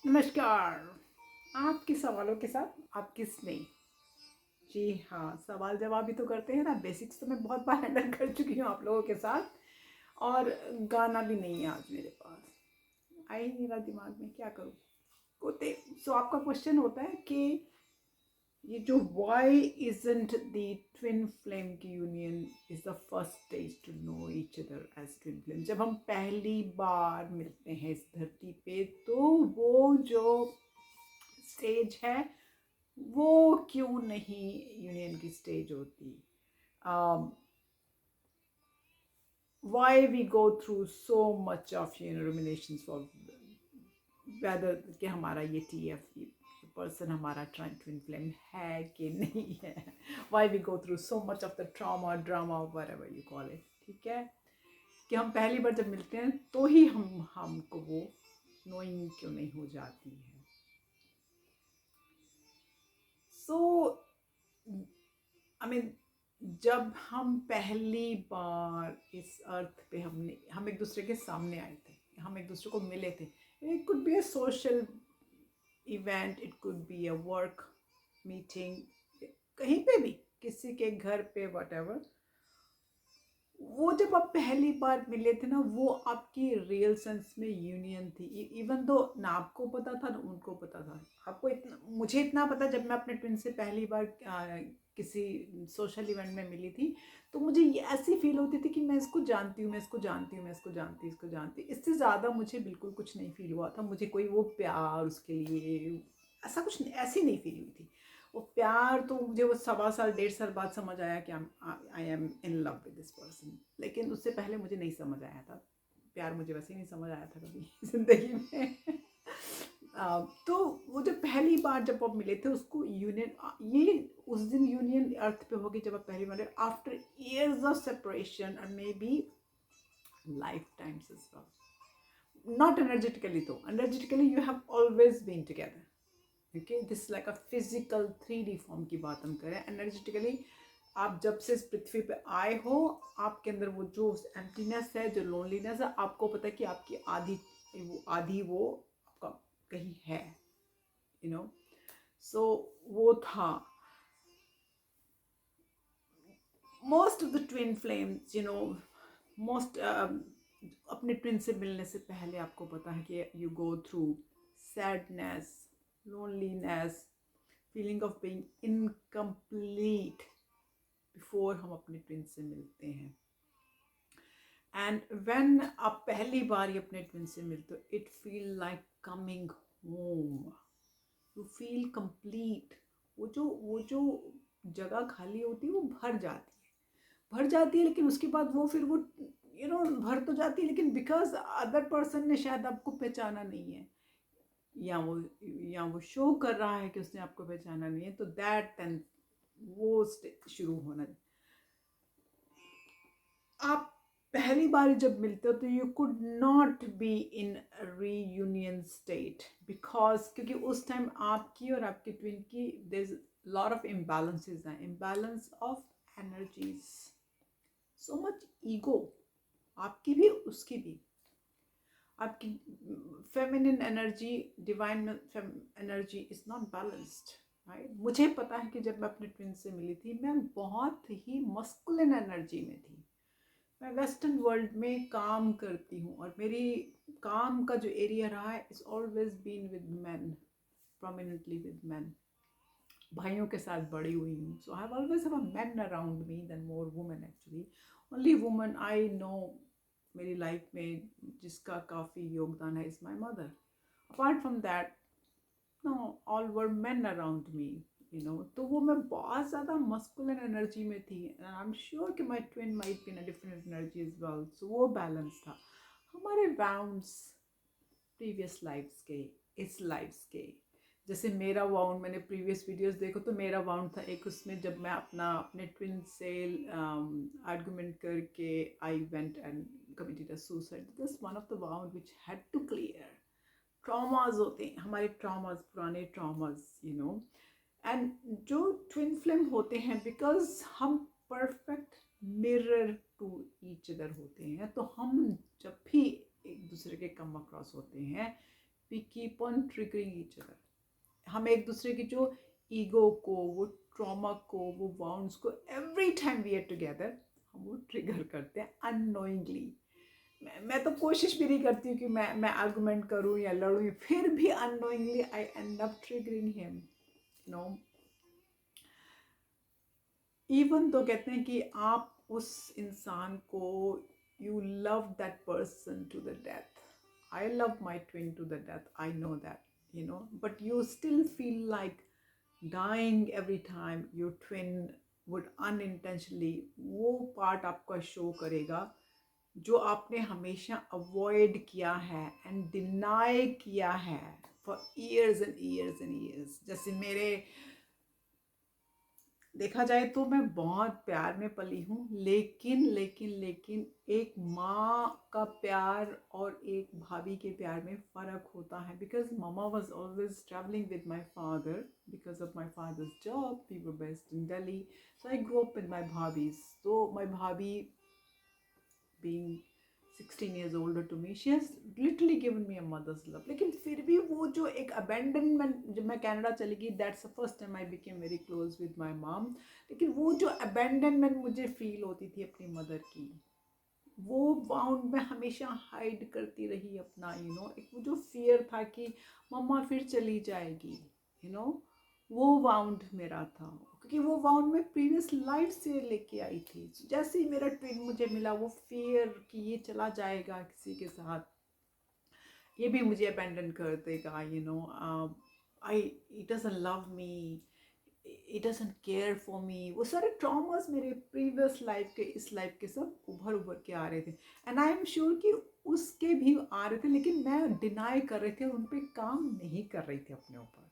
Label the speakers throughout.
Speaker 1: नमस्कार। आपके सवालों के साथ आपकी स्नेह। जी हाँ, सवाल जवाब ही तो करते हैं ना। बेसिक्स तो मैं बहुत बार हैंडल कर चुकी हूँ आप लोगों के साथ। और गाना भी नहीं है आज मेरे पास। आई नहीं रहा दिमाग में, क्या करूँ। होते सो आपका क्वेश्चन होता है कि ये जो why isn't the twin flame की union is the first stage to know each other as twin flame. जब हम पहली बार मिलते हैं इस धरती पे, तो वो जो स्टेज है वो क्यों नहीं यूनियन की स्टेज होती। why we go through so much of ruminations for whether कि हमारा ये TF पर्सन हमारा ट्विन फ्लेम है कि नहीं है। why we go through so much of the trauma drama whatever you call it। ठीक है कि हम पहली बार जब मिलते हैं तो ही हमको वो नोइंग क्यों नहीं हो जाती है। सो आई मीन जब हम पहली बार इस अर्थ पे हम एक दूसरे के सामने आए थे, हम एक दूसरे को मिले थे। It could be a social event, it could be a work meeting, कहीं पे भी, किसी के घर पे, वट। वो जब आप पहली बार मिले थे ना, वो आपकी रियल सेंस में यूनियन थी। इवन दो ना आपको पता था ना उनको पता था। आपको इतना, मुझे इतना पता, जब मैं अपने ट्विन से पहली बार किसी सोशल इवेंट में मिली थी, तो मुझे ये ऐसी फील होती थी कि मैं इसको जानती हूँ, मैं इसको जानती हूँ, मैं इसको जानती, इसको जानती। इससे ज़्यादा मुझे बिल्कुल कुछ नहीं फील हुआ था। मुझे कोई वो प्यार उसके लिए ऐसा कुछ ऐसी नहीं फील हुई थी। वो प्यार तो मुझे वो 1.25 साल 1.5 साल बाद समझ आया कि I am in love with this person. लेकिन उससे पहले मुझे नहीं समझ आया था। प्यार मुझे वैसे ही नहीं समझ आया था कभी जिंदगी में। तो वो जब पहली बार जब आप मिले थे उसको यूनियन, ये उस दिन यूनियन अर्थ पे होगी जब आप पहली बार आफ्टर ईयर्स ऑफ सेपरेशन और may be life times as well. Not energetically, तो energetically you have always been together. Okay, this like a physical 3D form की बात हम करें। एनर्जेटिकली आप जब से इस पृथ्वी पे आए हो, आपके अंदर वो जो एम्प्टीनेस है, जो लोनलीनेस है, आपको पता है कि आपकी आधी वो आपका कहीं है, यू नो। सो वो था most of the twin flames, you know. Most अपने ट्विन से मिलने से पहले आपको पता है कि you go through sadness, loneliness, feeling of being incomplete before हम अपने ट्विन से मिलते हैं। एंड व्हेन आप पहली बार ही अपने ट्विन से मिलते हो, it feel like coming home. You feel complete. वो जो जगह खाली होती है वो भर जाती है। लेकिन उसके बाद वो फिर वो भर तो जाती है, लेकिन बिकॉज अदर पर्सन ने शायद आपको पहचाना नहीं है, या वो शो कर रहा है कि उसने आपको पहचाना नहीं है, तो दैट एंड वो शुरू होना। आप पहली बार जब मिलते हो तो you could not be in reunion state, because क्योंकि उस टाइम आपकी और आपके ट्विन की there is lot of imbalances हैं, imbalance of energies, so much ego, आपकी भी उसकी भी। आपकी feminine energy, divine energy is not balanced, right. मुझे पता है कि जब मैं अपने ट्विन से मिली थी, मैं बहुत ही मस्कुलिन एनर्जी में थी। मैं वेस्टर्न वर्ल्ड में काम करती हूँ और मेरी काम का जो एरिया रहा है is always been with man, prominently with man. भाइयों के साथ बड़ी हुई हूँ, so I have always have a man around me then more women actually. Only woman I know मेरी लाइफ में जिसका काफ़ी योगदान है is my mother. Apart from that, no, all were man around me, तो वो मैं बहुत ज़्यादा मस्कुलिन एनर्जी में थी। आई एम श्योर कि my twin might be in a different energy is well. So वो बैलेंस था। हमारे वाउंड्स प्रीवियस लाइफ्स के, इस लाइफ्स के, जैसे मेरा वाउंड, मैंने प्रीवियस वीडियोस देखो तो मेरा वाउंड था एक, उसमें जब मैं अपने ट्विन से आर्गुमेंट करके I went and committed a suicide. This one of the wound which had to clear. Traumas होते हैं हमारे, ट्रॉमाज, पुराने ट्रॉमाज, एंड जो ट्विन फ्लेम होते हैं, बिकॉज हम perfect mirror to each other होते हैं, तो हम जब भी एक दूसरे के कम अक्रॉस होते हैं, we keep on triggering each other. हम एक दूसरे की जो ईगो को, वो ट्रॉमा को, वो वाउंड्स को every time we are together हम वो ट्रिगर करते हैं अननोइंगली। मैं तो कोशिश भी नहीं करती हूँ कि मैं आर्गुमेंट करूँ या लड़ूँ, फिर भी unknowingly I end up triggering him, you know. Even तो कहते हैं कि आप उस इंसान को, you love that person to the death. I love my twin to the death, I know that, you know, but you still feel like dying every time your twin would unintentionally वो part आपका show करेगा जो आपने हमेशा avoid किया है and deny किया है for years and years and years. जैसे मेरे, देखा जाए तो मैं बहुत प्यार में पली हूँ, लेकिन लेकिन लेकिन एक माँ का प्यार और एक भाभी के प्यार में फ़र्क होता है। Because mama was always travelling with my father because of my father's job, we were based in Delhi, so I grow up with my भाभीज। तो माई भाभी being 16 years older to me, she has literally given me a mother's love। लेकिन फिर भी वो जो एक abandonment, जब मैं कनाडा चली गई, that's the first time I became very close with my mom। लेकिन वो जो abandonment मुझे फील होती थी अपनी मदर की, वो वाउंड में हमेशा हाइड करती रही अपना, यू नो, एक वो जो फियर था कि मम्मा फिर चली जाएगी, यू नो, वो वाउंड मेरा था, क्योंकि वो वाउंड में प्रीवियस लाइफ से लेके आई थी। जैसे ही मेरा ट्विन मुझे मिला, वो फियर कि ये चला जाएगा किसी के साथ, ये भी मुझे अबैंडन कर देगा, you know, I it doesn't love me, it doesn't care for me. वो सारे ट्रॉमास मेरे प्रीवियस लाइफ के इस लाइफ के सब उभर उभर के आ रहे थे, एंड आई एम श्योर कि उसके भी आ रहे थे, लेकिन मैं डिनाई कर रही थी और उन पर काम नहीं कर रही थी अपने ऊपर।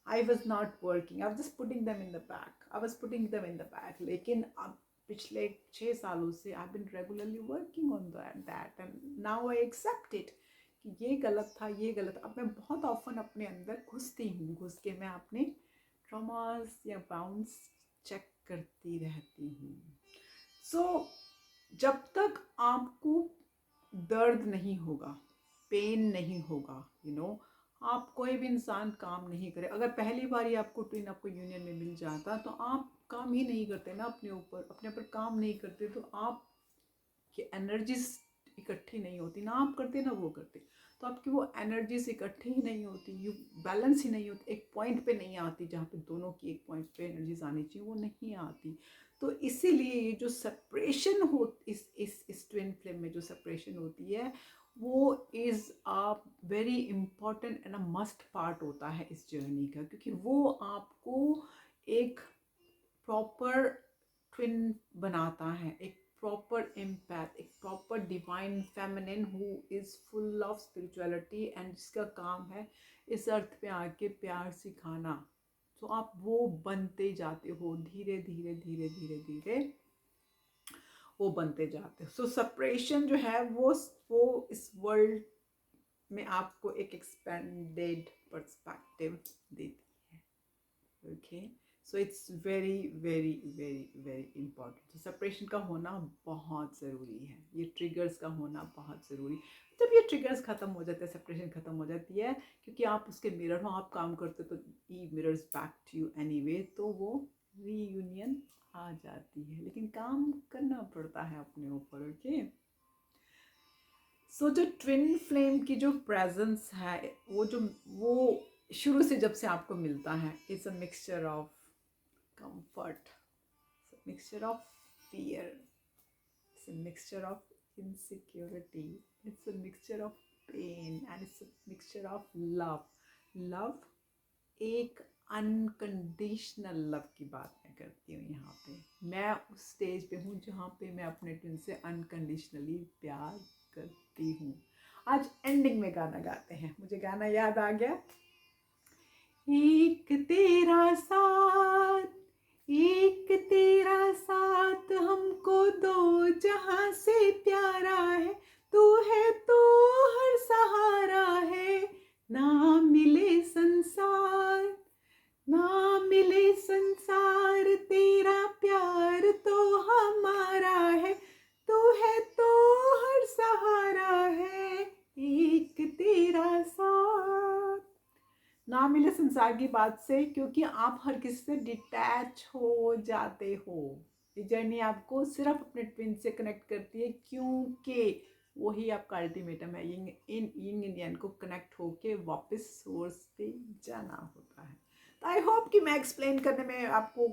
Speaker 1: I was not working, I was just putting them in the back, I was putting them in the back। लेकिन अब पिछले 6 सालों से I've been regularly working on that and now I accept it कि ये गलत था, ये गलत। अब मैं बहुत ऑफन अपने अंदर घुसती हूँ, घुस के मैं अपने ट्रॉमास या बाउंड्स चेक करती रहती हूँ। सो जब तक आपको दर्द नहीं होगा, पेन नहीं होगा, यू नो, आप कोई भी इंसान काम नहीं करे। अगर पहली बार ही आपको ट्विन आपको यूनियन में मिल जाता तो आप काम ही नहीं करते ना अपने ऊपर, अपने ऊपर काम नहीं करते, तो आप की एनर्जीज इकट्ठी नहीं होती ना, आप करते ना वो करते, तो आपकी वो एनर्जीज इकट्ठी ही नहीं होती, यू बैलेंस ही नहीं होती, एक पॉइंट पे नहीं आती जहाँ पे दोनों की एक पॉइंट पे एनर्जीज आनी चाहिए, वो नहीं आती। तो इसीलिए ये जो सेपरेशन हो, इस ट्विन फ्लेम में जो सेपरेशन होती है, वो is a very important and a must part होता है इस जर्नी का, क्योंकि वो आपको एक प्रॉपर ट्विन बनाता है, एक प्रॉपर एम्पैथ, एक proper divine feminine who is full of spirituality and जिसका काम है इस अर्थ पे आके प्यार सिखाना। तो आप वो बनते जाते हो, धीरे धीरे धीरे धीरे धीरे वो बनते जाते हो। सो सेपरेशन जो है वो इस वर्ल्ड में आपको एक एक्सपेंडेड पर्सपेक्टिव देती है। Okay, so it's very very very very important. तो सेपरेशन का होना बहुत ज़रूरी है, ये ट्रिगर्स का होना बहुत ज़रूरी। जब ये ट्रिगर्स ख़त्म हो जाते हैं, सेपरेशन ख़त्म हो जाती है, क्योंकि आप उसके मिरर हो, आप काम करते हो तो ई mirrors back to you anyway, तो वो रीयूनियन आ जाती है, लेकिन काम करना पड़ता है अपने ऊपर। ओके, सो जो ट्विन फ्लेम की जो प्रेजेंस है, वो शुरू से जब से आपको मिलता है, it's a mixture of comfort, it's a mixture of fear, it's a mixture of insecurity, it's a mixture of pain and it's a mixture of love। love एक अनकंडीशनल लव की बात मैं करती हूँ। यहाँ पे मैं उस स्टेज पे हूँ जहाँ पे मैं अपने ट्विन से अनकंडीशनली प्यार करती हूँ। आज एंडिंग में गाना गाते हैं, मुझे गाना याद आ गया। एक तेरा साथ, एक तेरा साथ हमको दो जहां से प्यारा है, तू है तो हर सहारा है, ना मिले संसार, ना मिले संसार तेरा प्यार तो हमारा है, तू है तो हर सहारा है, एक तेरा साथ। ना मिले संसार की बात से, क्योंकि आप हर किसी से डिटैच हो जाते हो। ये जर्नी आपको सिर्फ अपने ट्विन से कनेक्ट करती है, क्योंकि वही आपका अल्टीमेटम है। यिंग एंड यांग को कनेक्ट होके वापस सोर्स पे जाना होता है। तो आई होप कि मैं एक्सप्लेन करने में आपको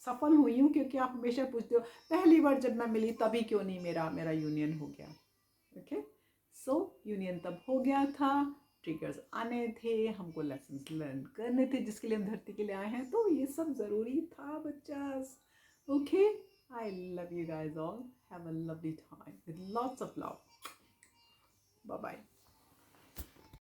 Speaker 1: सफल हुई हूँ, क्योंकि आप हमेशा पूछते हो पहली बार जब मैं मिली तभी क्यों नहीं मेरा मेरा यूनियन हो गया। ओके, सो यूनियन तब हो गया था, ट्रिगर्स आने थे, हमको लेसन्स लर्न करने थे जिसके लिए हम धरती के लिए आए हैं, तो ये सब ज़रूरी था बच्चास। Okay, I love you guys all, have a lovely time with lots of love, bye bye.